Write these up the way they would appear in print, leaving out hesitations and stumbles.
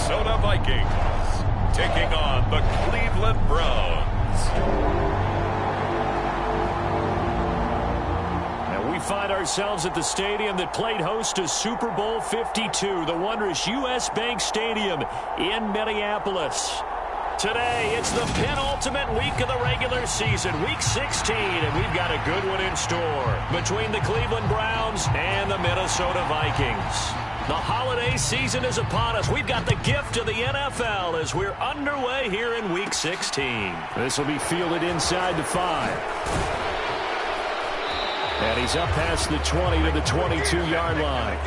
Minnesota Vikings taking on the Cleveland Browns. And we find ourselves at the stadium that played host to Super Bowl 52, the wondrous U.S. Bank Stadium in Minneapolis. Today, it's the penultimate week of the regular season, week 16, and we've got a good one in store between the Cleveland Browns and the Minnesota Vikings. The holiday season is upon us. We've got the gift of the NFL as we're underway here in week 16. This will be fielded inside the 5. And he's up past the 20 to the 22-yard line.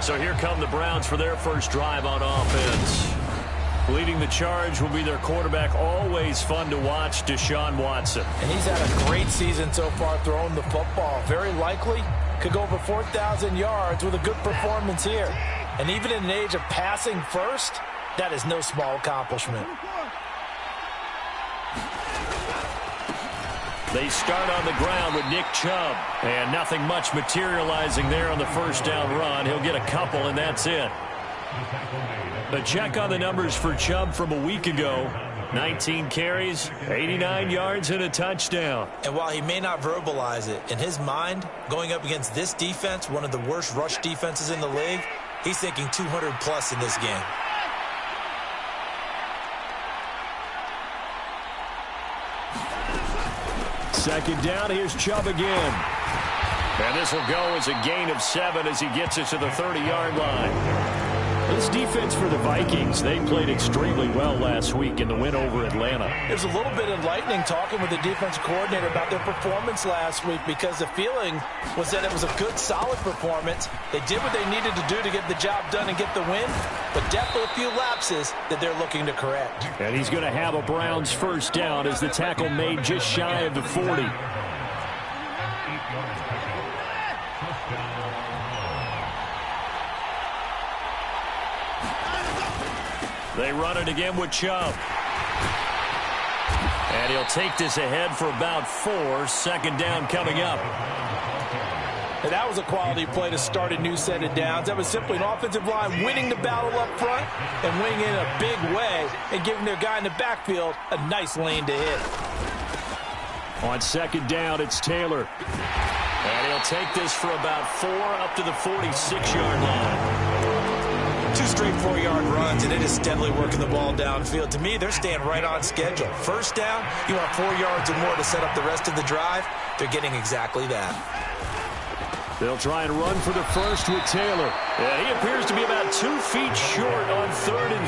So here come the Browns for their first drive on offense. Leading the charge will be their quarterback, always fun to watch, Deshaun Watson. And he's had a great season so far throwing the football. Very likely could go over 4,000 yards with a good performance here. And even in an age of passing first, that is no small accomplishment. They start on the ground with Nick Chubb. And nothing much materializing there on the first down run. He'll get a couple, and that's it. A check on the numbers for Chubb from a week ago. 19 carries, 89 yards, and a touchdown. And while he may not verbalize it, in his mind, going up against this defense, one of the worst rush defenses in the league, he's thinking 200-plus in this game. Second down, here's Chubb again. And this will go as a gain of 7 as he gets it to the 30-yard line. This defense for the Vikings, they played extremely well last week in the win over Atlanta. There's a little bit enlightening talking with the defensive coordinator about their performance last week because the feeling was that it was a good, solid performance. They did what they needed to do to get the job done and get the win, but definitely a few lapses that they're looking to correct. And he's going to have a Browns first down as the tackle made just shy of the 40. They run it again with Chubb. And he'll take this ahead for about 4. Second down coming up. And that was a quality play to start a new set of downs. That was simply an offensive line winning the battle up front and winning in a big way and giving their guy in the backfield a nice lane to hit. On second down, it's Taylor. And he'll take this for about 4 up to the 46-yard line. 2 straight 4-yard runs, and it is steadily working the ball downfield. To me, they're staying right on schedule. First down, you want 4 yards or more to set up the rest of the drive. They're getting exactly that. They'll try and run for the first with Taylor. And he appears to be about 2 feet short on 3rd and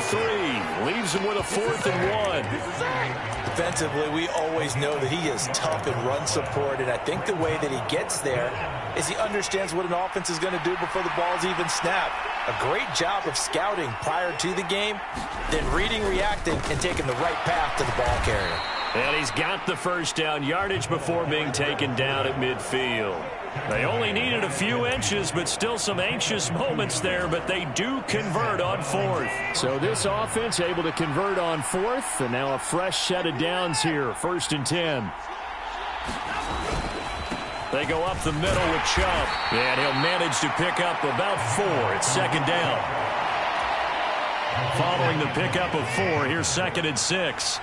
3. Leaves him with a 4th and 1. Defensively, we always know that he is tough in run support, and I think the way that he gets there is he understands what an offense is going to do before the ball's even snapped. A great job of scouting prior to the game, then reading, reacting, and taking the right path to the ball carrier. And he's got the first down, yardage before being taken down at midfield. They only needed a few inches, but still some anxious moments there, but they do convert on 4th. So this offense able to convert on 4th, and now a fresh set of downs here, 1st and 10. They go up the middle with Chubb, and he'll manage to pick up about 4. It's second down. Following the pickup of 4, here's 2nd and 6.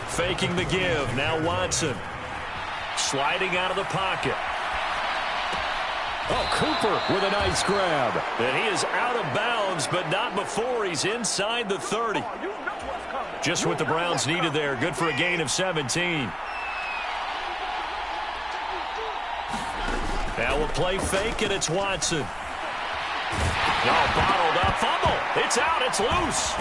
Faking the give. Now Watson. Sliding out of the pocket. Oh, Cooper with a nice grab. And he is out of bounds, but not before he's inside the 30. Just what the Browns needed there. Good for a gain of 17. Now we'll play fake, and it's Watson. Oh, bottled up. Fumble. It's out. It's loose.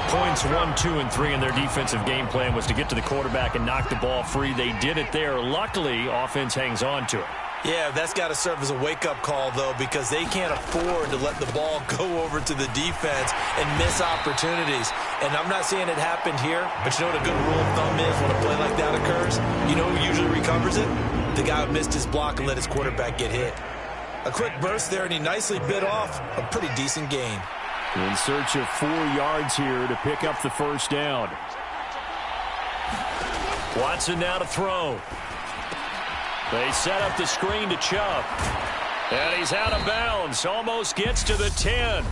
Points 1, 2, and 3 in their defensive game plan was to get to the quarterback and knock the ball free. They did it there. Luckily, offense hangs on to it. Yeah, that's got to serve as a wake-up call, though, because they can't afford to let the ball go over to the defense and miss opportunities. And I'm not saying it happened here, but you know what a good rule of thumb is when a play like that occurs? You know who usually recovers it? The guy who missed his block and let his quarterback get hit. A quick burst there, and he nicely bit off a pretty decent gain. In search of 4 yards here to pick up the first down. Watson now to throw. They set up the screen to Chubb. And he's out of bounds. Almost gets to the 10.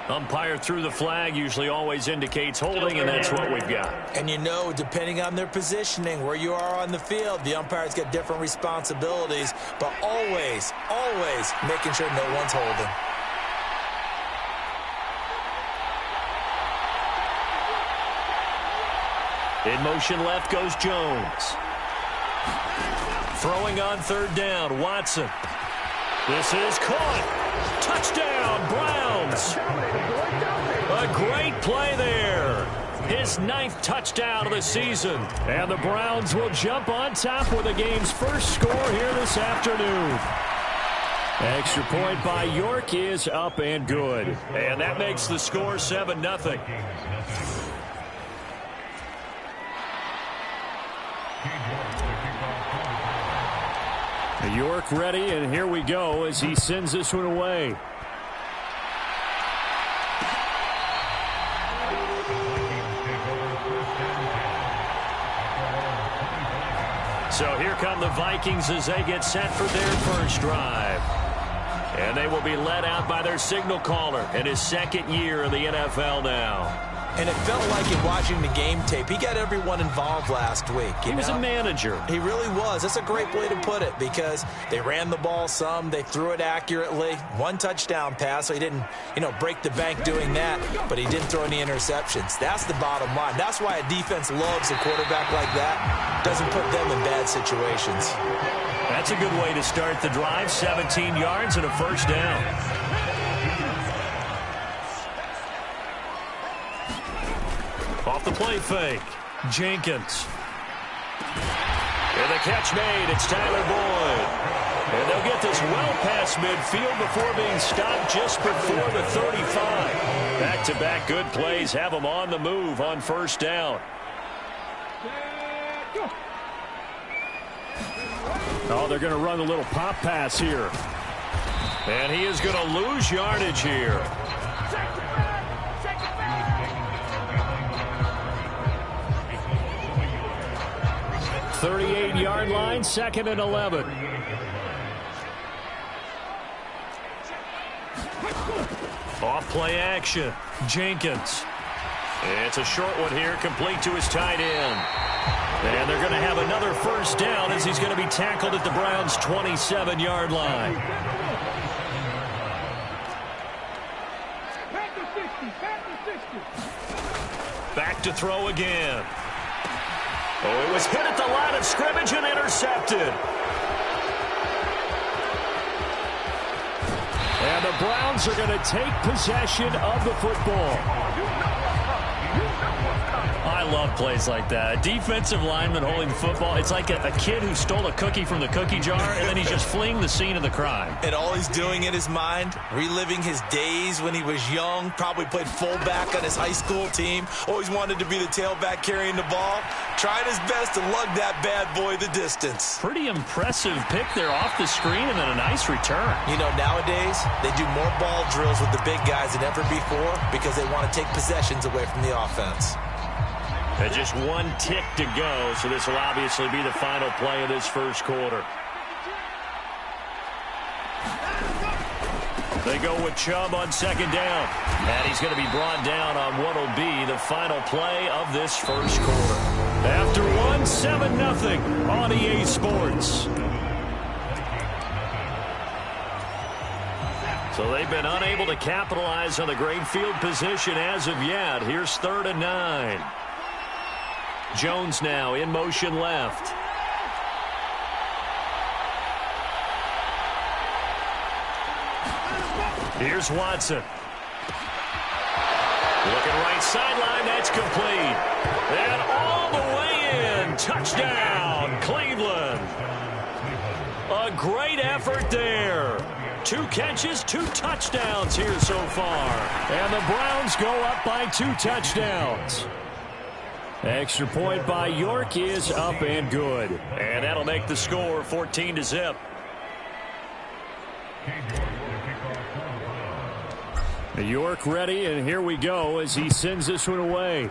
Umpire threw the flag, usually always indicates holding, and that's what we've got. And you know, depending on their positioning, where you are on the field, the umpires get different responsibilities, but always, always making sure no one's holding. In motion left goes Jones. Throwing on third down, Watson. This is caught. Touchdown, Browns. A great play there. His 9th touchdown of the season. And the Browns will jump on top with the game's first score here this afternoon. Extra point by York is up and good. And that makes the score 7-0. York ready, and here we go as he sends this one away. So here come the Vikings as they get set for their first drive. And they will be led out by their signal caller in his 2nd year in the NFL now. And it felt like in watching the game tape, he got everyone involved last week. He was a manager. He really was. That's a great way to put it because they ran the ball some. They threw it accurately. 1 touchdown pass, so he didn't, break the bank doing that, but he didn't throw any interceptions. That's the bottom line. That's why a defense loves a quarterback like that. Doesn't put them in bad situations. That's a good way to start the drive. 17 yards and a first down. Off the play fake, Jenkins. And the catch made, it's Tyler Boyd. And they'll get this well past midfield before being stopped just before the 35. Back-to-back good plays have them on the move on first down. Oh, they're going to run a little pop pass here. And he is going to lose yardage here. 38-yard line, 2nd and 11. Off play action, Jenkins. It's a short one here, complete to his tight end. And they're going to have another first down as he's going to be tackled at the Browns' 27-yard line. Back to throw again. Oh, it was hit at the line of scrimmage and intercepted. And the Browns are going to take possession of the football. I love plays like that. A defensive lineman holding the football. It's like a kid who stole a cookie from the cookie jar, and then he's just fleeing the scene of the crime. And all he's doing in his mind, reliving his days when he was young, probably played fullback on his high school team, always wanted to be the tailback carrying the ball, trying his best to lug that bad boy the distance. Pretty impressive pick there off the screen and then a nice return. Nowadays, they do more ball drills with the big guys than ever before because they want to take possessions away from the offense. And just 1 tick to go, so this will obviously be the final play of this first quarter. They go with Chubb on 2nd down. And he's going to be brought down on what will be the final play of this first quarter. After 1, 7-0 on EA Sports. So they've been unable to capitalize on the great field position as of yet. Here's 3rd and 9. Jones now in motion left. Here's Watson. Looking right sideline, that's complete. And all the way in. Touchdown, Cleveland. A great effort there. 2 catches, 2 touchdowns here so far. And the Browns go up by 2 touchdowns. Extra point by York is up and good. And that'll make the score 14-0. York ready, and here we go as he sends this one away.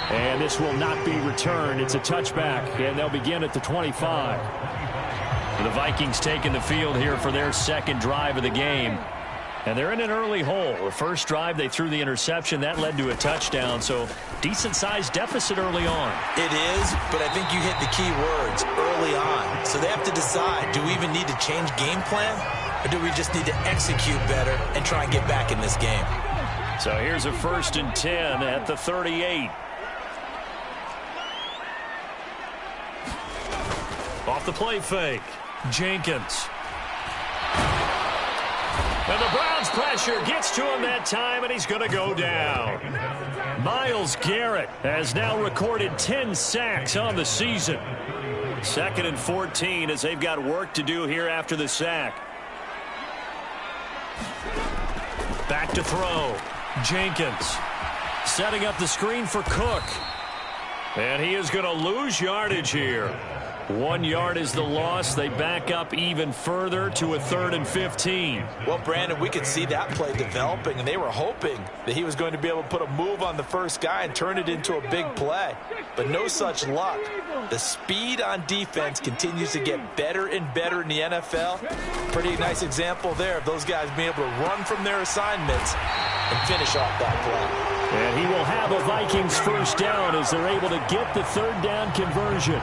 And this will not be returned. It's a touchback, and they'll begin at the 25. The Vikings taking the field here for their second drive of the game. And they're in an early hole. The first drive, they threw the interception. That led to a touchdown, so decent-sized deficit early on. It is, but I think you hit the key words, early on. So they have to decide, do we even need to change game plan, or do we just need to execute better and try and get back in this game? So here's a 1st and 10 at the 38. Off the play fake, Jenkins. And the Browns pressure gets to him that time, and he's going to go down. Myles Garrett has now recorded 10 sacks on the season. 2nd and 14 as they've got work to do here after the sack. Back to throw. Jenkins setting up the screen for Cook. And he is going to lose yardage here. 1 yard is the loss. They back up even further to a 3rd and 15. Well, Brandon, we could see that play developing, and they were hoping that he was going to be able to put a move on the first guy and turn it into a big play. But no such luck. The speed on defense continues to get better and better in the NFL. Pretty nice example there of those guys being able to run from their assignments and finish off that play. And he will have a Vikings first down as they're able to get the 3rd down conversion.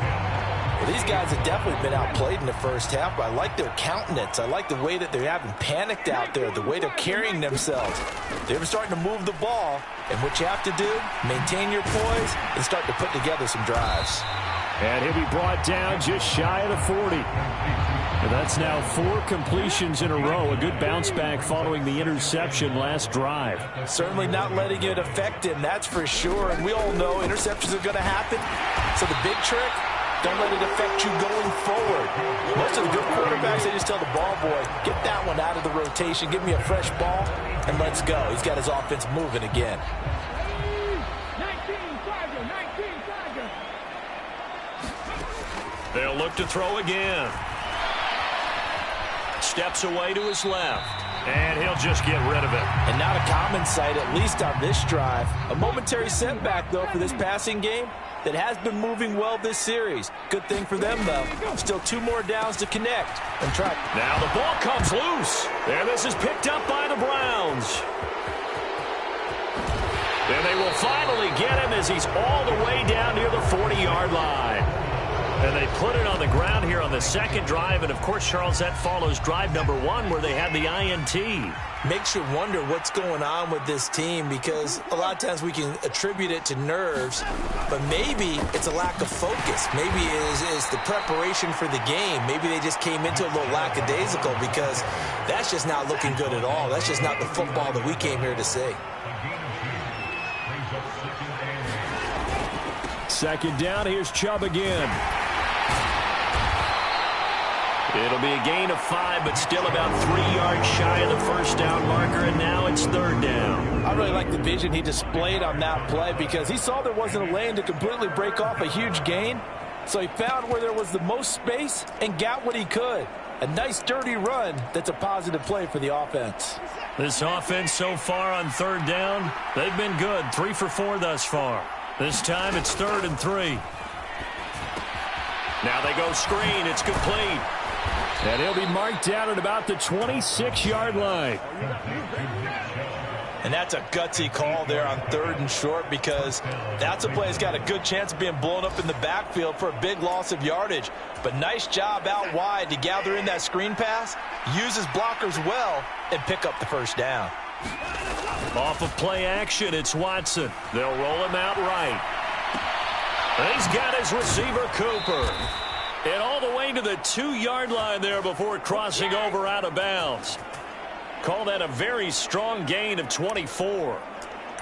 Well, these guys have definitely been outplayed in the first half, but I like their countenance. I like the way that they haven't panicked out there, the way they're carrying themselves. They're starting to move the ball, and what you have to do, maintain your poise and start to put together some drives. And he'll be brought down just shy of the 40. And that's now 4 completions in a row. A good bounce back following the interception last drive. Certainly not letting it affect him, that's for sure. And we all know interceptions are going to happen. So the big trick, don't let it affect you going forward. Most of the good quarterbacks, they just tell the ball boy, get that one out of the rotation, give me a fresh ball, and let's go. He's got his offense moving again. They'll look to throw again. Steps away to his left. And he'll just get rid of it. And not a common sight, at least on this drive. A momentary setback, though, for this passing game that has been moving well this series. Good thing for them, though. Still 2 more downs to connect and try. Now the ball comes loose. And this is picked up by the Browns. And they will finally get him as he's all the way down near the 40-yard line. And they put it on the ground here on the second drive. And, of course, Charles, that follows drive number 1 where they had the INT. Makes you wonder what's going on with this team, because a lot of times we can attribute it to nerves, but maybe it's a lack of focus. Maybe it is the preparation for the game. Maybe they just came into a little lackadaisical, because that's just not looking good at all. That's just not the football that we came here to see. 2nd down, here's Chubb again. It'll be a gain of 5, but still about 3 yards shy of the first down marker, and now it's 3rd down. I really like the vision he displayed on that play, because he saw there wasn't a lane to completely break off a huge gain, so he found where there was the most space and got what he could. A nice, dirty run that's a positive play for the offense. This offense so far on 3rd down, they've been good. 3 for 4 thus far. This time it's 3rd and 3. Now they go screen. It's complete. And he'll be marked down at about the 26-yard line. And that's a gutsy call there on 3rd and short, because that's a play that's got a good chance of being blown up in the backfield for a big loss of yardage. But nice job out wide to gather in that screen pass, use his blockers well, and pick up the first down. Off of play action, it's Watson. They'll roll him out right. And he's got his receiver, Cooper. And all the way to the 2-yard line there before crossing over out of bounds. Call that a very strong gain of 24.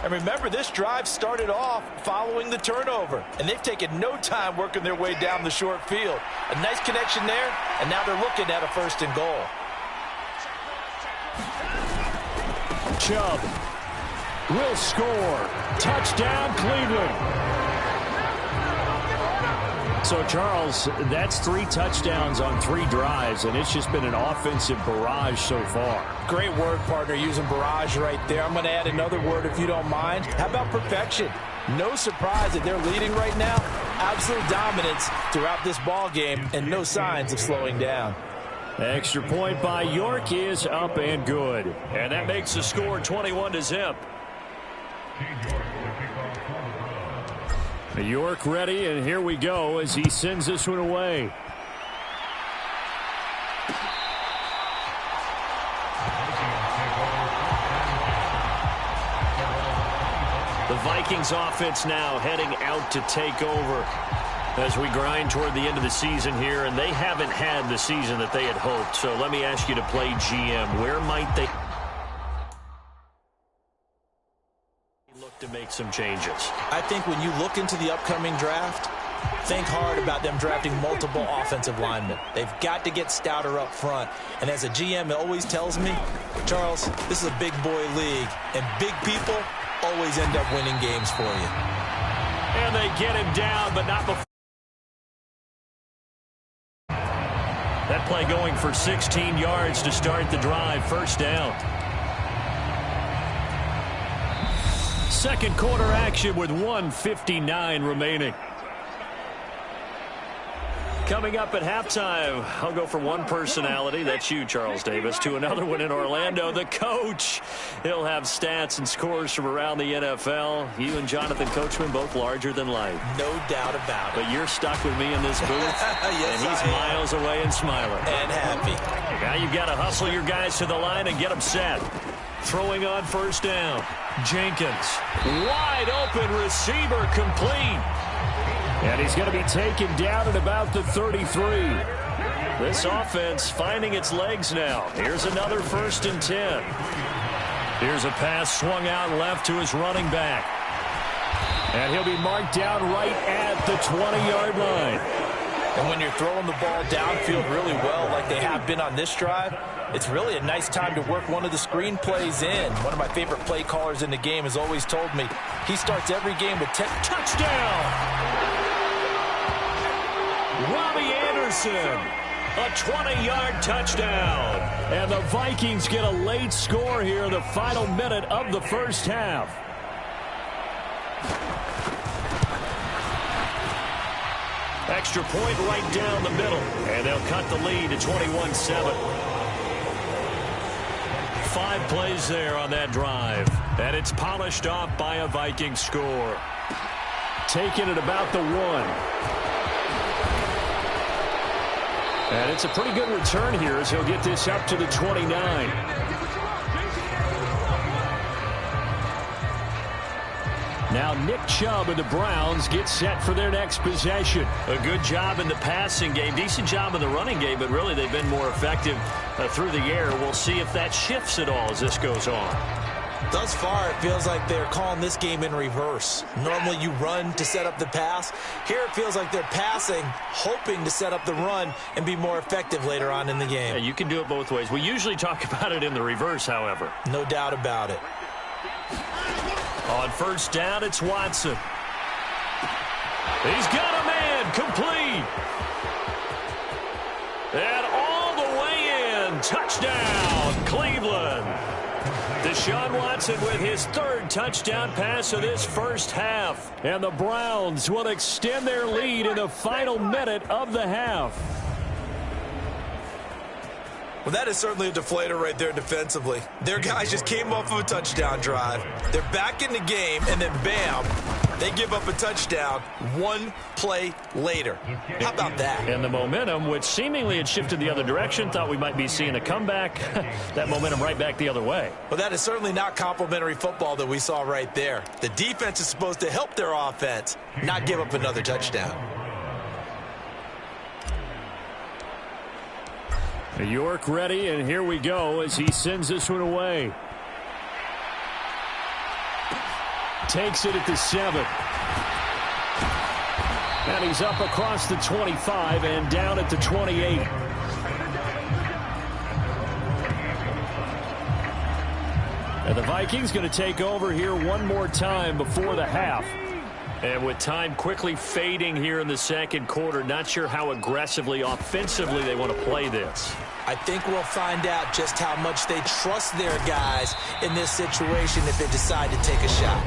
And remember, this drive started off following the turnover, and they've taken no time working their way down the short field. A nice connection there, and now they're looking at a 1st and goal. Chubb. will score. Touchdown, Cleveland. So, Charles, that's 3 touchdowns on 3 drives, and it's just been an offensive barrage so far. Great word, partner, using barrage right there. I'm going to add another word if you don't mind. How about perfection? No surprise that they're leading right now. Absolute dominance throughout this ball game and no signs of slowing down. Extra point by York is up and good. And that makes the score 21-0. York ready, and here we go as he sends this one away. The Vikings offense now heading out to take over as we grind toward the end of the season here, and they haven't had the season that they had hoped. So let me ask you to play GM. Where might they look to make some changes? I think when you look into the upcoming draft, think hard about them drafting multiple offensive linemen. They've got to get stouter up front. And as a GM, it always tells me, Charles, this is a big boy league, and big people always end up winning games for you. And they get him down, but not before. That play going for 16 yards to start the drive. First down. Second quarter action with 1:59 remaining. Coming up at halftime, I'll go from one personality, that's you, Charles Davis, to another one in Orlando, the coach. He'll have stats and scores from around the NFL. You and Jonathan Coachman, both larger than life. No doubt about it. But you're stuck with me in this booth, yes, and he's miles away and smiling. And happy. Now you've got to hustle your guys to the line and get them set. Throwing on first down. Jenkins, wide open receiver, complete. And he's going to be taken down at about the 33. This offense finding its legs now. Here's another 1st and 10. Here's a pass swung out left to his running back. And he'll be marked down right at the 20-yard line. And when you're throwing the ball downfield really well like they have been on this drive, it's really a nice time to work one of the screen plays in. One of my favorite play callers in the game has always told me he starts every game with 10. Touchdown! Robbie Anderson, a 20-yard touchdown. And the Vikings get a late score here in the final minute of the first half. Extra point right down the middle. And they'll cut the lead to 21-7. 5 plays there on that drive. And it's polished off by a Viking score. Taking it about the 1. And it's a pretty good return here as he'll get this up to the 29. Now Nick Chubb of the Browns gets set for their next possession. A good job in the passing game. Decent job in the running game, but really they've been more effective through the air. We'll see if that shifts at all as this goes on. Thus far, it feels like they're calling this game in reverse. Normally you run to set up the pass. Here it feels like they're passing, hoping to set up the run and be more effective later on in the game. Yeah, you can do it both ways. We usually talk about it in the reverse, however. No doubt about it. On first down, it's Watson. He's got a man, complete. And all the way in, touchdown, Cleveland. Deshaun Watson with his 3rd touchdown pass of this first half. And the Browns will extend their lead in the final minute of the half. Well, that is certainly a deflator right there defensively. Their guys just came off of a touchdown drive. They're back in the game, and then bam, they give up a touchdown 1 play later. How about that? And the momentum, which seemingly had shifted the other direction, thought we might be seeing a comeback. That momentum right back the other way. Well, that is certainly not complimentary football that we saw right there. The defense is supposed to help their offense, not give up another touchdown. York ready, and here we go as he sends this one away. Takes it at the 7. And he's up across the 25 and down at the 28. And the Vikings going to take over here one more time before the half. And with time quickly fading here in the second quarter, not sure how aggressively, offensively they want to play this. I think we'll find out just how much they trust their guys in this situation if they decide to take a shot.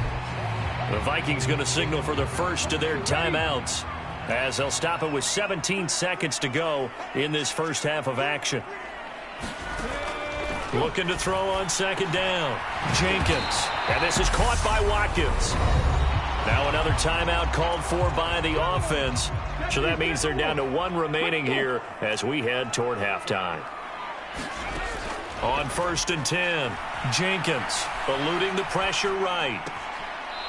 The Vikings going to signal for the first of their timeouts, as they'll stop it with 17 seconds to go in this first half of action. Looking to throw on second down. Jenkins. And this is caught by Watkins. Now another timeout called for by the offense. So that means they're down to one remaining here as we head toward halftime. On 1st and 10, Jenkins eluding the pressure right.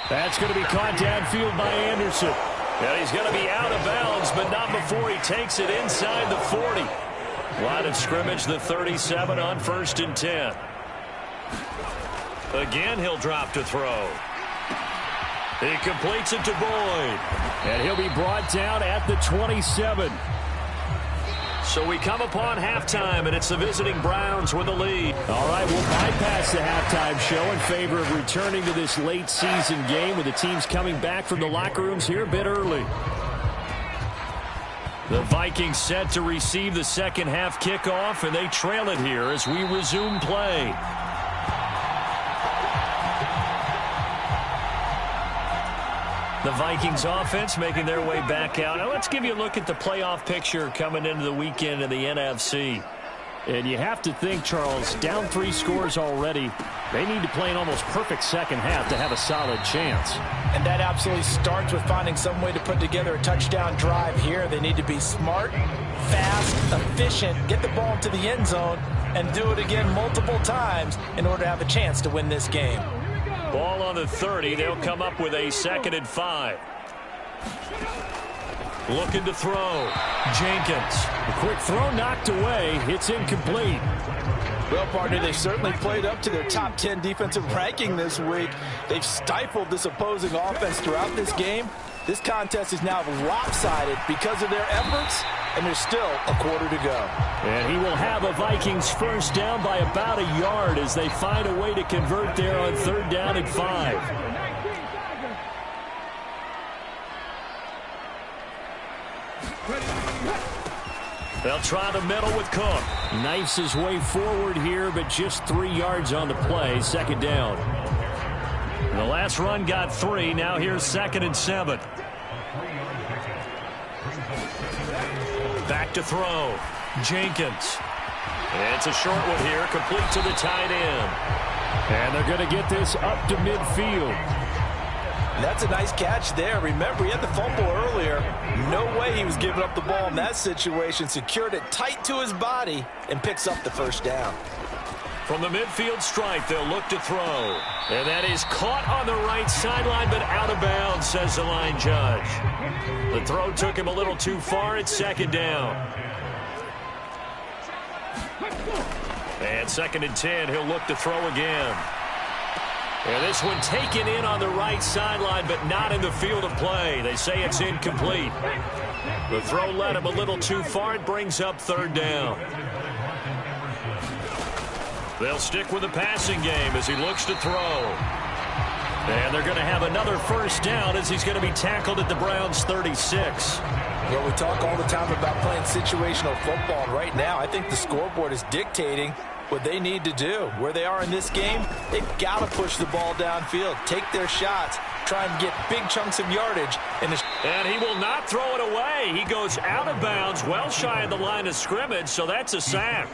That's going to be caught downfield by Anderson. And he's going to be out of bounds, but not before he takes it inside the 40. Line of scrimmage, the 37 on 1st and 10. Again, he'll drop to throw. He completes it to Boyd. And he'll be brought down at the 27. So we come upon halftime, and it's the visiting Browns with the lead. All right, we'll bypass the halftime show in favor of returning to this late season game with the teams coming back from the locker rooms here a bit early. The Vikings set to receive the second half kickoff, and they trail it here as we resume play. The Vikings offense making their way back out. Now let's give you a look at the playoff picture coming into the weekend in the NFC. And you have to think, Charles, down 3 scores already. They need to play an almost perfect second half to have a solid chance. And that absolutely starts with finding some way to put together a touchdown drive here. They need to be smart, fast, efficient, get the ball into the end zone, and do it again multiple times in order to have a chance to win this game. Ball on the 30. They'll come up with a 2nd and 5. Looking to throw. Jenkins. A quick throw knocked away. It's incomplete. Well, partner, they certainly played up to their top 10 defensive ranking this week. They've stifled this opposing offense throughout this game. This contest is now lopsided because of their efforts, and there's still a quarter to go. And he will have a Vikings first down by about a yard as they find a way to convert there on 3rd down and 5. They'll try the middle with Cook. Knifes his way forward here, but just 3 yards on the play. 2nd down. The last run got 3. Now here's 2nd and 7. Back to throw. Jenkins. It's a short one here, complete to the tight end. And they're going to get this up to midfield. That's a nice catch there. Remember, he had the fumble earlier. No way he was giving up the ball in that situation. Secured it tight to his body and picks up the first down. From the midfield stripe, they'll look to throw. And that is caught on the right sideline, but out of bounds, says the line judge. The throw took him a little too far. It's 2nd down. And 2nd and 10, he'll look to throw again. And this one taken in on the right sideline, but not in the field of play. They say it's incomplete. The throw led him a little too far. It brings up 3rd down. They'll stick with the passing game as he looks to throw. And they're going to have another first down as he's going to be tackled at the Browns' 36. Well, we talk all the time about playing situational football. Right now, I think the scoreboard is dictating what they need to do. Where they are in this game, they've got to push the ball downfield, take their shots, try and get big chunks of yardage. And he will not throw it away. He goes out of bounds, well shy of the line of scrimmage, so that's a sack.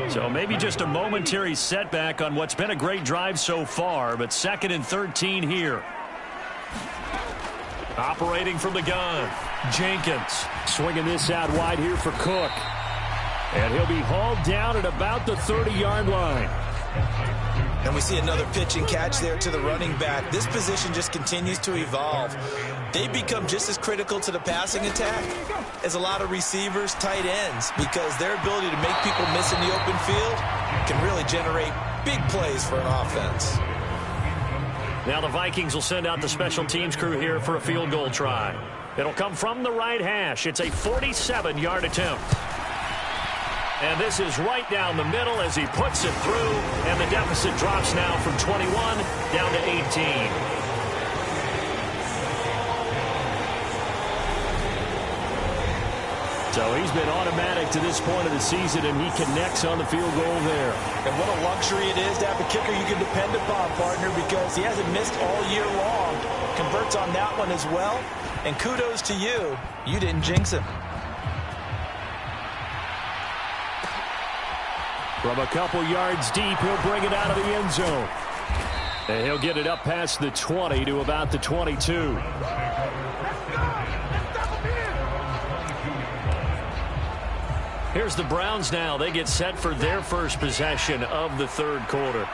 So maybe just a momentary setback on what's been a great drive so far, but 2nd and 13 here. Operating from the gun, Jenkins. Swinging this out wide here for Cook. And he'll be hauled down at about the 30-yard line. And we see another pitch and catch there to the running back. This position just continues to evolve. They become just as critical to the passing attack as a lot of receivers, tight ends, because their ability to make people miss in the open field can really generate big plays for an offense. Now the Vikings will send out the special teams crew here for a field goal try. It'll come from the right hash. It's a 47-yard attempt. And this is right down the middle as he puts it through. And the deficit drops now from 21 down to 18. So he's been automatic to this point of the season, and he connects on the field goal there. And what a luxury it is to have a kicker you can depend upon, partner, because he hasn't missed all year long. Converts on that one as well. And kudos to you. You didn't jinx him. From a couple yards deep, he'll bring it out of the end zone. And he'll get it up past the 20 to about the 22. Here's the Browns now. They get set for their first possession of the third quarter.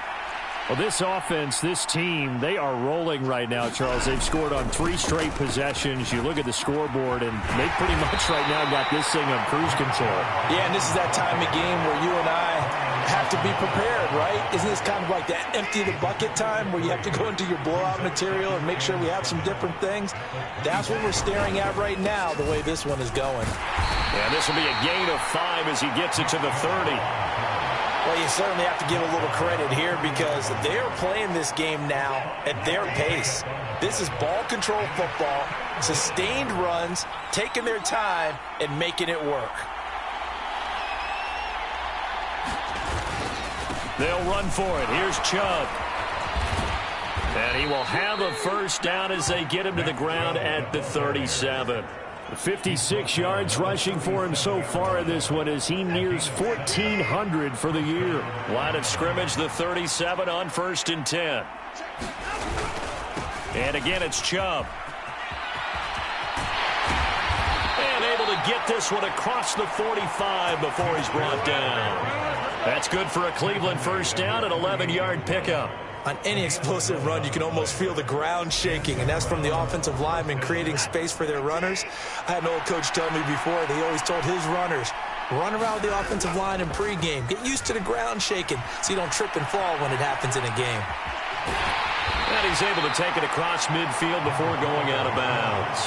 Well, this offense, this team, they are rolling right now, Charles. They've scored on 3 straight possessions. You look at the scoreboard, and they pretty much right now got this thing on cruise control. Yeah, and this is that time of game where you and I have to be prepared, right? Isn't this kind of like that empty the bucket time where you have to go into your blowout material and make sure we have some different things? That's what we're staring at right now, the way this one is going. Yeah, this will be a gain of 5 as he gets it to the 30. Well, you certainly have to give a little credit here because they are playing this game now at their pace. This is ball control football, sustained runs, taking their time, and making it work. They'll run for it. Here's Chubb. And he will have a first down as they get him to the ground at the 37. 56 yards rushing for him so far in this one as he nears 1,400 for the year. Line of scrimmage, the 37 on 1st and 10. And again, it's Chubb. And able to get this one across the 45 before he's brought down. That's good for a Cleveland first down, an 11-yard pickup. On any explosive run, you can almost feel the ground shaking, and that's from the offensive linemen creating space for their runners. I had an old coach tell me before that he always told his runners, run around the offensive line in pregame. Get used to the ground shaking so you don't trip and fall when it happens in a game. And he's able to take it across midfield before going out of bounds.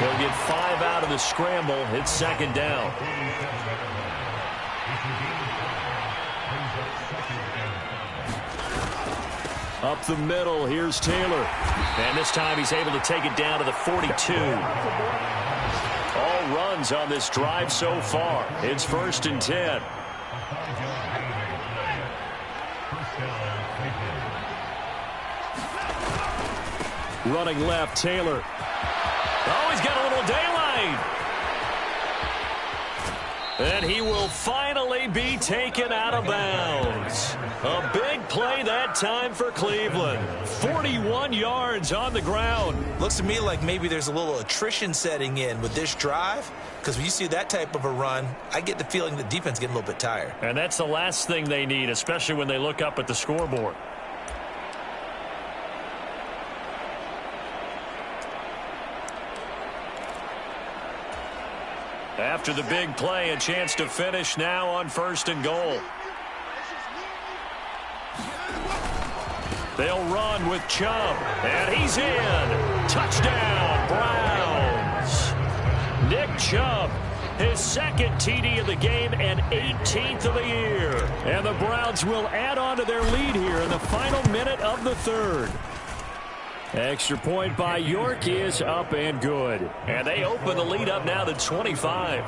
He'll get 5 out of the scramble. It's 2nd down. Up the middle, here's Taylor. And this time he's able to take it down to the 42. All runs on this drive so far. It's 1st and 10. Running left, Taylor. Oh, he's got a little daylight. And he will finally be taken out of bounds. A big play that time for Cleveland. 41 yards on the ground. Looks to me like maybe there's a little attrition setting in with this drive, because when you see that type of a run, I get the feeling the defense getting a little bit tired. And that's the last thing they need, especially when they look up at the scoreboard. After the big play, a chance to finish now on 1st and goal. They'll run with Chubb, and he's in. Touchdown, Browns. Nick Chubb, his 2nd TD of the game and 18th of the year. And the Browns will add on to their lead here in the final minute of the 3rd. Extra point by York is up and good. And they open the lead up now to 25.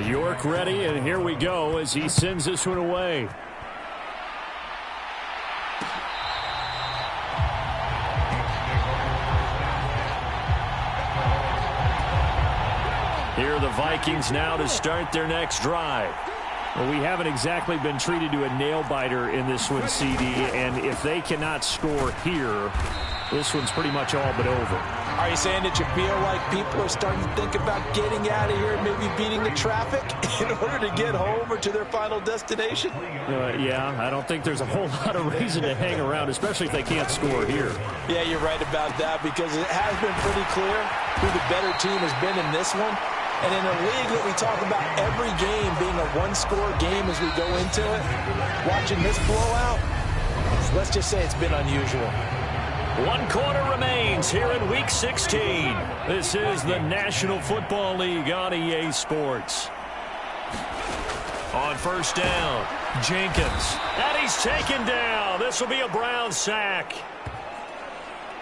York ready, and here we go as he sends this one away. Here are the Vikings now to start their next drive. Well, we haven't exactly been treated to a nail-biter in this one, CD, and if they cannot score here, this one's pretty much all but over. Are you saying that you feel like people are starting to think about getting out of here and maybe beating the traffic in order to get home or to their final destination? Yeah, I don't think there's a whole lot of reason to hang around, especially if they can't score here. Yeah, you're right about that, because it has been pretty clear who the better team has been in this one. And in a league that we talk about every game being a one-score game as we go into it, watching this blowout, let's just say it's been unusual. One quarter remains here in Week 16. This is the National Football League on EA Sports. On first down, Jenkins. And he's taken down. This will be a Brown sack.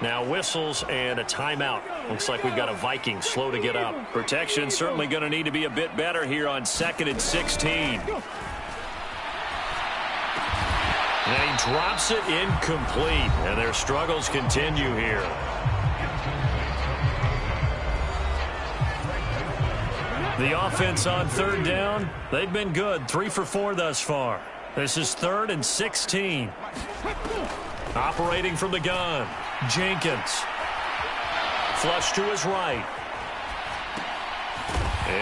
Now whistles and a timeout. Looks like we've got a Viking slow to get up. Protection certainly going to need to be a bit better here on 2nd and 16. And he drops it incomplete. And their struggles continue here. The offense on third down, they've been good. 3 for 4 thus far. This is 3rd and 16. Operating from the gun, Jenkins. Flush to his right.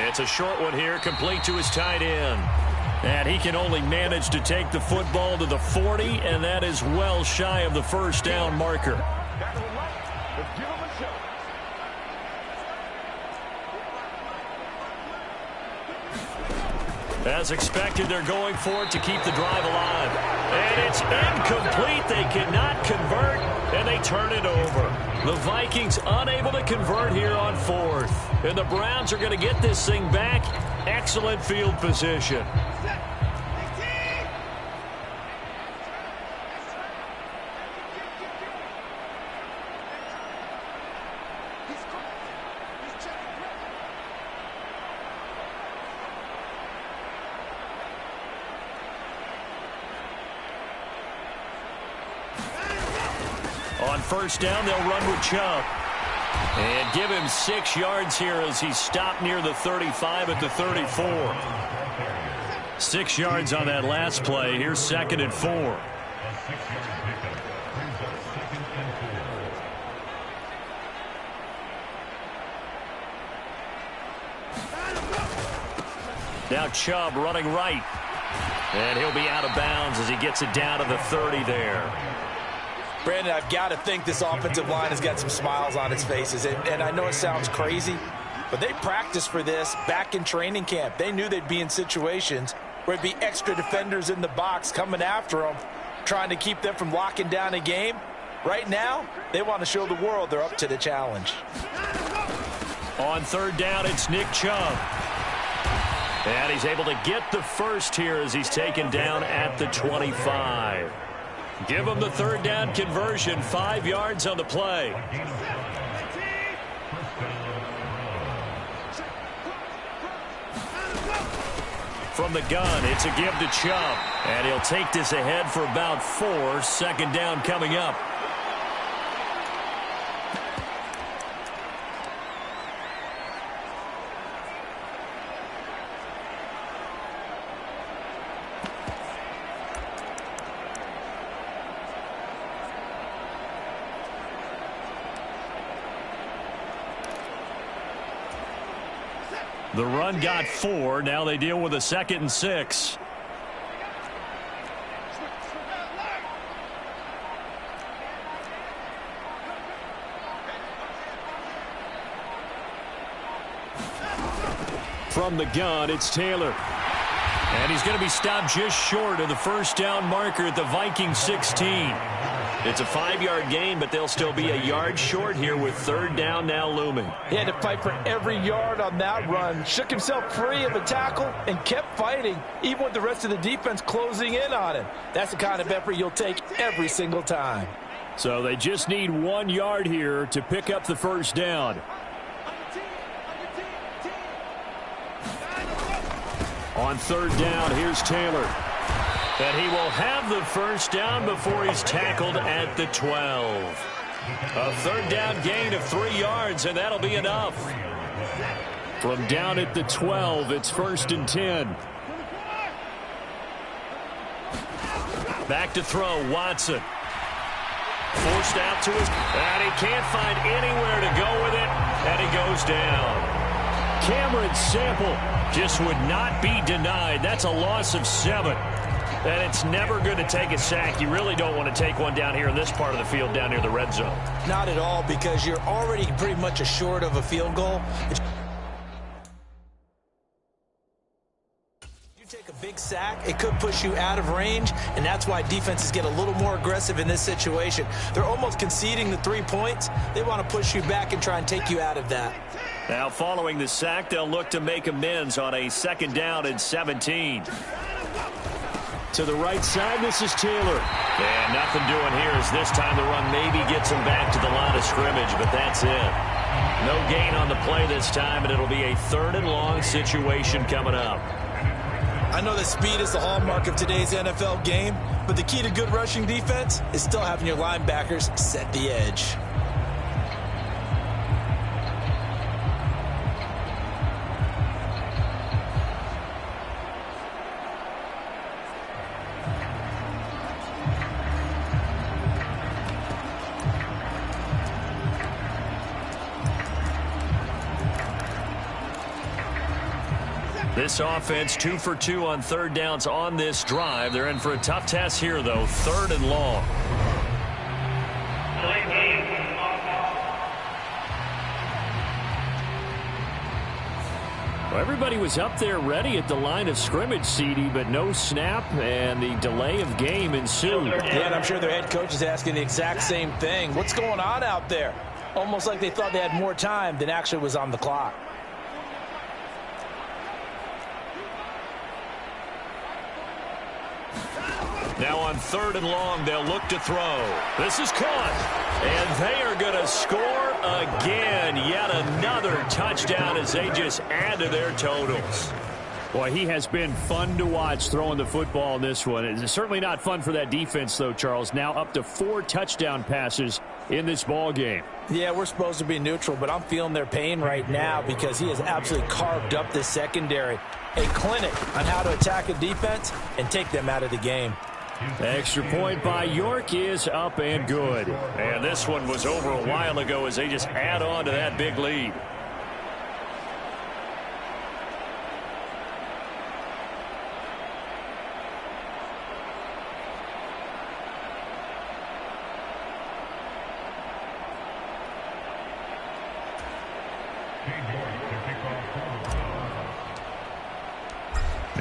It's a short one here, complete to his tight end. And he can only manage to take the football to the 40, and that is well shy of the first down marker. As expected, they're going for it to keep the drive alive. And it's incomplete. They cannot convert, and they turn it over. The Vikings unable to convert here on 4th. And the Browns are going to get this thing back. Excellent field position. On first down, they'll run with Chubb. And give him 6 yards here as he's stopped near the 35 at the 34. 6 yards on that last play. Here's 2nd and 4. Now Chubb running right. And he'll be out of bounds as he gets it down to the 30 there. Brandon, I've got to think this offensive line has got some smiles on its faces. And I know it sounds crazy, but they practiced for this back in training camp. They knew they'd be in situations where it'd be extra defenders in the box coming after them, trying to keep them from locking down a game. Right now, they want to show the world they're up to the challenge. On third down, it's Nick Chubb. And he's able to get the first here as he's taken down at the 25. Give him the third down conversion, 5 yards on the play. From the gun, it's a give to Chubb. And he'll take this ahead for about 4. 2nd down coming up. The run got 4. Now they deal with a 2nd and 6. From the gun, it's Taylor. And he's going to be stopped just short of the first down marker at the Vikings 16. It's a 5-yard gain, but they'll still be a yard short here with third down now looming. He had to fight for every yard on that run. Shook himself free of the tackle and kept fighting, even with the rest of the defense closing in on him. That's the kind of effort you'll take every single time. So they just need 1 yard here to pick up the first down. On third down, here's Taylor. And he will have the first down before he's tackled at the 12. A third down gain of 3 yards, and that'll be enough. From down at the 12, it's 1st and 10. Back to throw, Watson. Forced out to his, and he can't find anywhere to go with it, and he goes down. Cameron Sample just would not be denied. That's a loss of 7. And it's never good to take a sack. You really don't want to take one down here in this part of the field down near the red zone. Not at all, because you're already pretty much assured of a field goal. You take a big sack, it could push you out of range, and that's why defenses get a little more aggressive in this situation. They're almost conceding the 3 points. They want to push you back and try and take you out of that. Now following the sack, they'll look to make amends on a 2nd down and 17. To the right side, this is Taylor. And nothing doing here as this time the run maybe gets him back to the line of scrimmage, but that's it. No gain on the play this time, and it'll be a 3rd and long situation coming up. I know that speed is the hallmark of today's NFL game, but the key to good rushing defense is still having your linebackers set the edge. This offense 2 for 2 on 3rd downs on this drive. They're in for a tough test here, though. 3rd and long. Well, everybody was up there ready at the line of scrimmage, CD, but no snap, and the delay of game ensued. Yeah, and I'm sure their head coach is asking the exact same thing. What's going on out there? Almost like they thought they had more time than actually was on the clock. Now on 3rd and long, they'll look to throw. This is caught. And they are going to score again. Yet another touchdown as they just add to their totals. Boy, he has been fun to watch throwing the football in this one. It's certainly not fun for that defense, though, Charles. Now up to 4 touchdown passes in this ball game. Yeah, we're supposed to be neutral, but I'm feeling their pain right now because he has absolutely carved up this secondary. A clinic on how to attack a defense and take them out of the game. Extra point by York is up and good. And this one was over a while ago as they just add on to that big lead.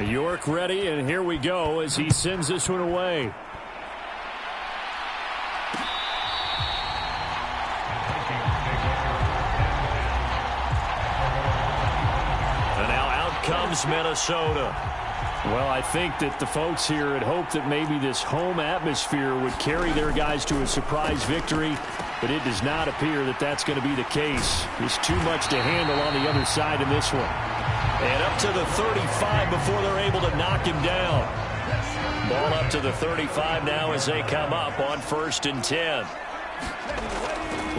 York ready, and here we go as he sends this one away. And now out comes Minnesota. Well, I think that the folks here had hoped that maybe this home atmosphere would carry their guys to a surprise victory, but it does not appear that that's going to be the case. There's too much to handle on the other side in this one. And up to the 35 before they're able to knock him down. Ball up to the 35 now as they come up on 1st and 10.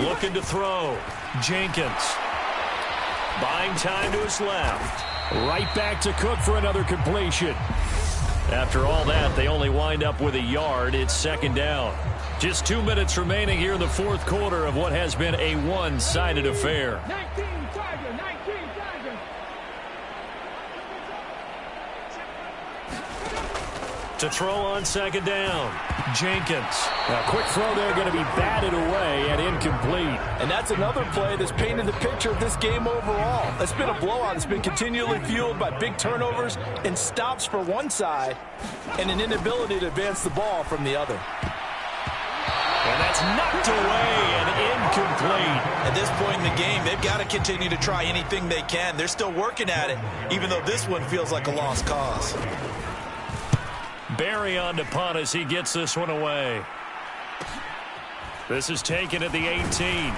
Looking to throw. Jenkins. Buying time to his left. Right back to Cook for another completion. After all that, they only wind up with a yard. It's 2nd down. Just 2 minutes remaining here in the 4th quarter of what has been a one-sided affair. To throw on 2nd down. Jenkins. A quick throw there going to be batted away and incomplete. And that's another play that's painted the picture of this game overall. It's been a blowout. It's been continually fueled by big turnovers and stops for one side and an inability to advance the ball from the other. And that's knocked away and incomplete. At this point in the game, they've got to continue to try anything they can. They're still working at it, even though this one feels like a lost cause. Barry on to punt as he gets this one away. This is taken at the 18.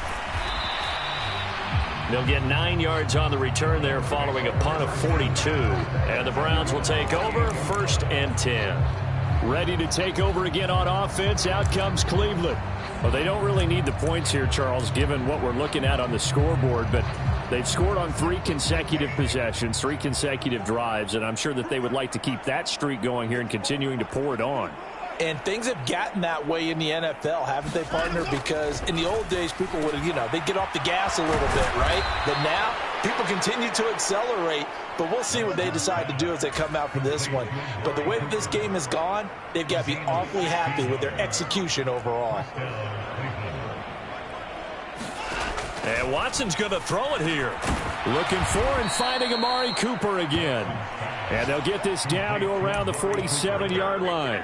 They'll get 9 yards on the return there following a punt of 42. And the Browns will take over 1st and 10. Ready to take over again on offense. Out comes Cleveland. Well, they don't really need the points here, Charles, given what we're looking at on the scoreboard. But they've scored on 3 consecutive possessions, 3 consecutive drives, and I'm sure that they would like to keep that streak going here and continuing to pour it on. And things have gotten that way in the NFL, haven't they, partner? Because in the old days, people would have, they'd get off the gas a little bit, right? But now, people continue to accelerate, but we'll see what they decide to do as they come out for this one. But the way that this game has gone, they've got to be awfully happy with their execution overall. And Watson's going to throw it here. Looking for and finding Amari Cooper again. And they'll get this down to around the 47-yard line.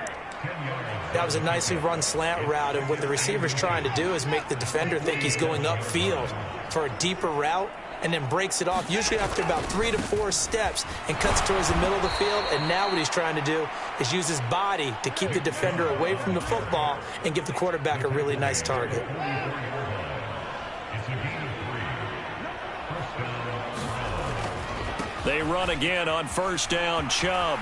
That was a nicely run slant route, and what the receiver's trying to do is make the defender think he's going upfield for a deeper route, and then breaks it off, usually after about 3 to 4 steps, and cuts towards the middle of the field. And now what he's trying to do is use his body to keep the defender away from the football and give the quarterback a really nice target. They run again on first down. Chubb.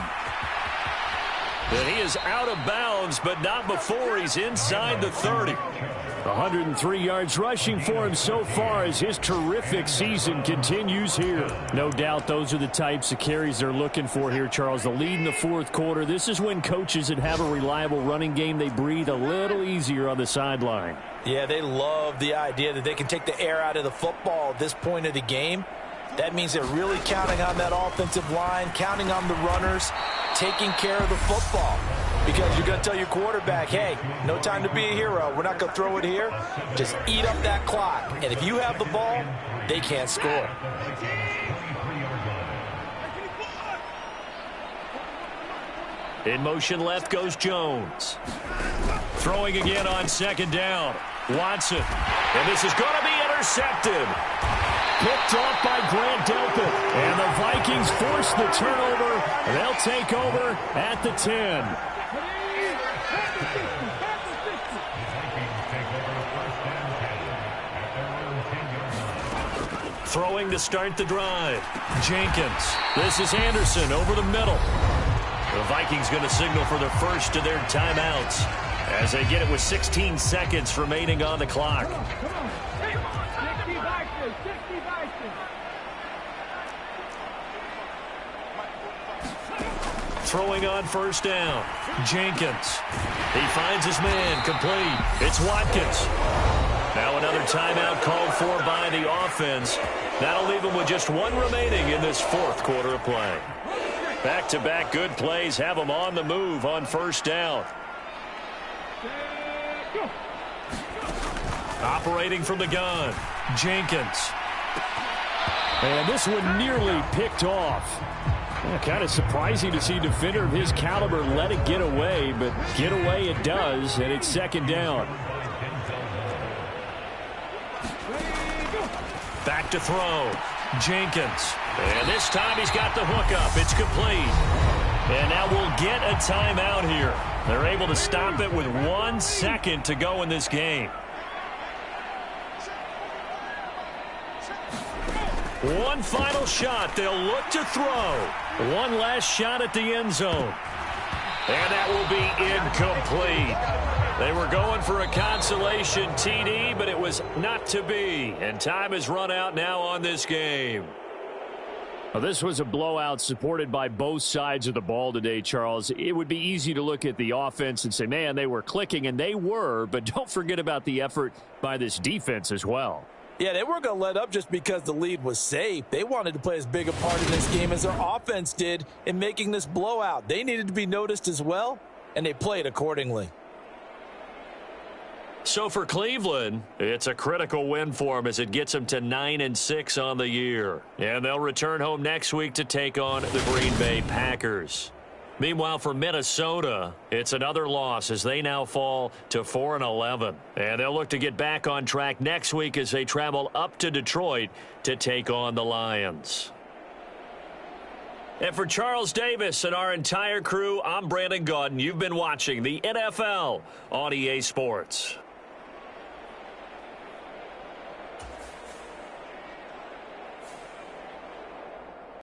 And he is out of bounds, but not before he's inside the 30. 103 yards rushing for him so far as his terrific season continues here. No doubt those are the types of carries they're looking for here, Charles. The lead in the fourth quarter. This is when coaches that have a reliable running game, they breathe a little easier on the sideline. Yeah, they love the idea that they can take the air out of the football at this point of the game. That means they're really counting on that offensive line, counting on the runners, taking care of the football. Because you're going to tell your quarterback, hey, no time to be a hero. We're not going to throw it here. Just eat up that clock. And if you have the ball, they can't score. In motion left goes Jones. Throwing again on second down. Watson. And this is going to be intercepted. Picked off by Grant Delpit. And the Vikings force the turnover. They'll take over at the 10. Throwing to start the drive. Jenkins. This is Anderson over the middle. The Vikings going to signal for the first of their timeouts as they get it with 16 seconds remaining on the clock. Throwing on first down. Jenkins. He finds his man complete. It's Watkins. Now another timeout called for by the offense. That'll leave them with just one remaining in this fourth quarter of play. Back-to-back good plays have them on the move on first down. Operating from the gun. Jenkins. And this one nearly picked off. Yeah, kind of surprising to see a defender of his caliber let it get away, but get away it does, and it's second down. Back to throw. Jenkins. And this time he's got the hook up. It's complete. And now we'll get a timeout here. They're able to stop it with 1 second to go in this game. One final shot. They'll look to throw. One last shot at the end zone. And that will be incomplete. They were going for a consolation TD, but it was not to be. And time has run out now on this game. Well, this was a blowout supported by both sides of the ball today, Charles. It would be easy to look at the offense and say, man, they were clicking, and they were, but don't forget about the effort by this defense as well. Yeah, they weren't going to let up just because the lead was safe. They wanted to play as big a part in this game as their offense did in making this blowout. They needed to be noticed as well, and they played accordingly. So for Cleveland, it's a critical win for them as it gets them to 9-6 on the year. And they'll return home next week to take on the Green Bay Packers. Meanwhile, for Minnesota, it's another loss as they now fall to 4-11. And they'll look to get back on track next week as they travel up to Detroit to take on the Lions. And for Charles Davis and our entire crew, I'm Brandon Gaudin. You've been watching the NFL on EA Sports.